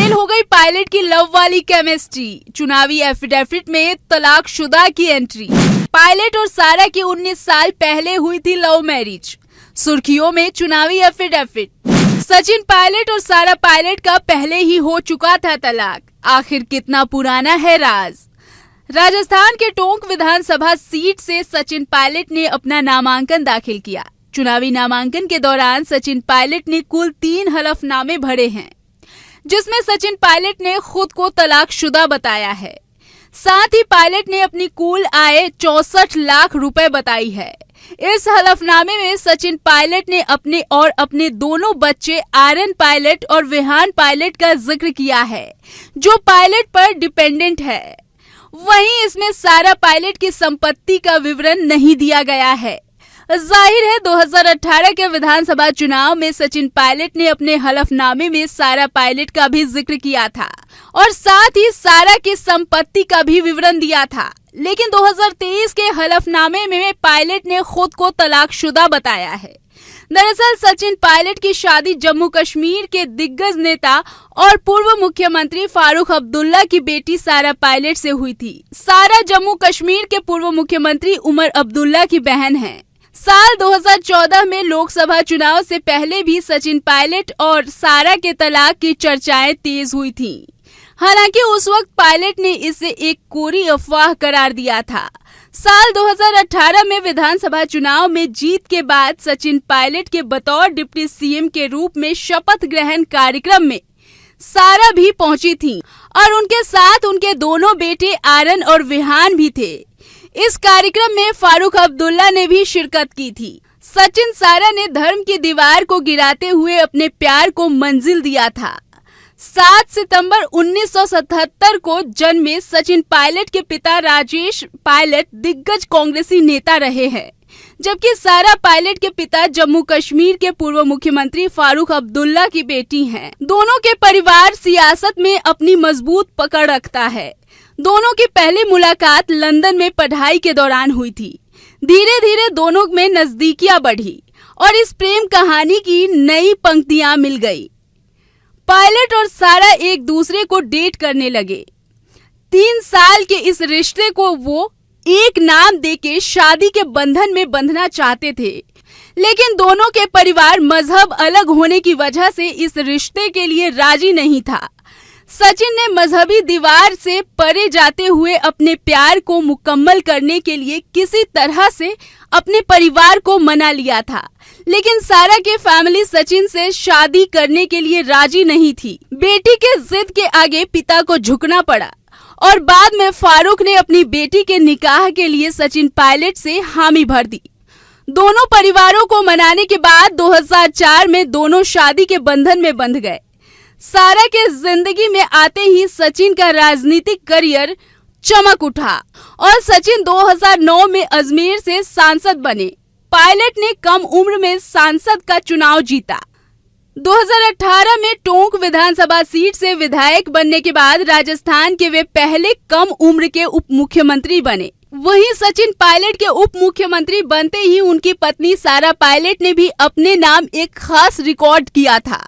Fail हो गई pilot की लव वाली केमिस्ट्री, चुनावी एफिडेविट में तलाकशुदा की एंट्री। पायलट और सारा की 19 साल पहले हुई थी लव मैरिज, सुर्खियों में चुनावी एफिडेविट। सचिन पायलट और सारा पायलट का पहले ही हो चुका था तलाक, आखिर कितना पुराना है राज। राजस्थान के टोंक विधानसभा सीट से सचिन पायलट ने अपना नामांकन दाखिल किया। चुनावी नामांकन के दौरान सचिन पायलट ने कुल 3 हलफनामे भरे हैं, जिसमें सचिन पायलट ने खुद को तलाकशुदा बताया है। साथ ही पायलट ने अपनी कुल आय 64 लाख रुपए बताई है। इस हलफनामे में सचिन पायलट ने अपने और अपने दोनों बच्चे आर्यन पायलट और विहान पायलट का जिक्र किया है, जो पायलट पर डिपेंडेंट है। वहीं इसमें सारा पायलट की संपत्ति का विवरण नहीं दिया गया है। जाहिर है 2018 के विधानसभा चुनाव में सचिन पायलट ने अपने हलफनामे में सारा पायलट का भी जिक्र किया था और साथ ही सारा की संपत्ति का भी विवरण दिया था, लेकिन 2023 के हलफनामे में पायलट ने खुद को तलाकशुदा बताया है। दरअसल सचिन पायलट की शादी जम्मू कश्मीर के दिग्गज नेता और पूर्व मुख्यमंत्री फारूक अब्दुल्ला की बेटी सारा पायलट से हुई थी। सारा जम्मू कश्मीर के पूर्व मुख्यमंत्री उमर अब्दुल्ला की बहन है। साल 2014 में लोकसभा चुनाव से पहले भी सचिन पायलट और सारा के तलाक की चर्चाएं तेज हुई थीं। हालांकि उस वक्त पायलट ने इसे एक कोरी अफवाह करार दिया था। साल 2018 में विधानसभा चुनाव में जीत के बाद सचिन पायलट के बतौर डिप्टी सीएम के रूप में शपथ ग्रहण कार्यक्रम में सारा भी पहुंची थी और उनके साथ उनके दोनों बेटे आर्यन और विहान भी थे। इस कार्यक्रम में फारूक अब्दुल्ला ने भी शिरकत की थी। सचिन सारा ने धर्म की दीवार को गिराते हुए अपने प्यार को मंजिल दिया था। 7 सितंबर 1977 को जन्मे सचिन पायलट के पिता राजेश पायलट दिग्गज कांग्रेसी नेता रहे हैं, जबकि सारा पायलट के पिता जम्मू कश्मीर के पूर्व मुख्यमंत्री फारूक अब्दुल्ला की बेटी हैं। दोनों के परिवार सियासत में अपनी मजबूत पकड़ रखता है। दोनों की पहली मुलाकात लंदन में पढ़ाई के दौरान हुई थी। धीरे धीरे दोनों में नजदीकियां बढ़ी और इस प्रेम कहानी की नई पंक्तियां मिल गई। पायलट और सारा एक दूसरे को डेट करने लगे। 3 साल के इस रिश्ते को वो एक नाम देके शादी के बंधन में बंधना चाहते थे, लेकिन दोनों के परिवार मजहब अलग होने की वजह से इस रिश्ते के लिए राजी नहीं था। सचिन ने मजहबी दीवार से परे जाते हुए अपने प्यार को मुकम्मल करने के लिए किसी तरह से अपने परिवार को मना लिया था, लेकिन सारा के फैमिली सचिन से शादी करने के लिए राजी नहीं थी। बेटी के जिद के आगे पिता को झुकना पड़ा और बाद में फारूक ने अपनी बेटी के निकाह के लिए सचिन पायलट से हामी भर दी। दोनों परिवारों को मनाने के बाद 2004 में दोनों शादी के बंधन में बंध गए। सारा के जिंदगी में आते ही सचिन का राजनीतिक करियर चमक उठा और सचिन 2009 में अजमेर से सांसद बने। पायलट ने कम उम्र में सांसद का चुनाव जीता। 2018 में टोंक विधानसभा सीट से विधायक बनने के बाद राजस्थान के वे पहले कम उम्र के उप मुख्यमंत्री बने। वहीं सचिन पायलट के उप मुख्यमंत्री बनते ही उनकी पत्नी सारा पायलट ने भी अपने नाम एक खास रिकॉर्ड किया था।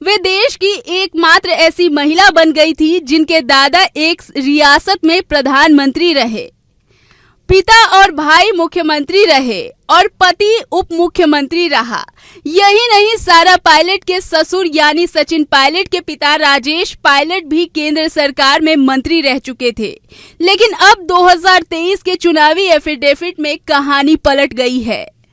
वे देश की एकमात्र ऐसी महिला बन गई थी जिनके दादा एक रियासत में प्रधानमंत्री रहे, पिता और भाई मुख्यमंत्री रहे और पति उप मुख्यमंत्री रहा। यही नहीं, सारा पायलट के ससुर यानी सचिन पायलट के पिता राजेश पायलट भी केंद्र सरकार में मंत्री रह चुके थे। लेकिन अब 2023 के चुनावी एफिडेविट में कहानी पलट गई है।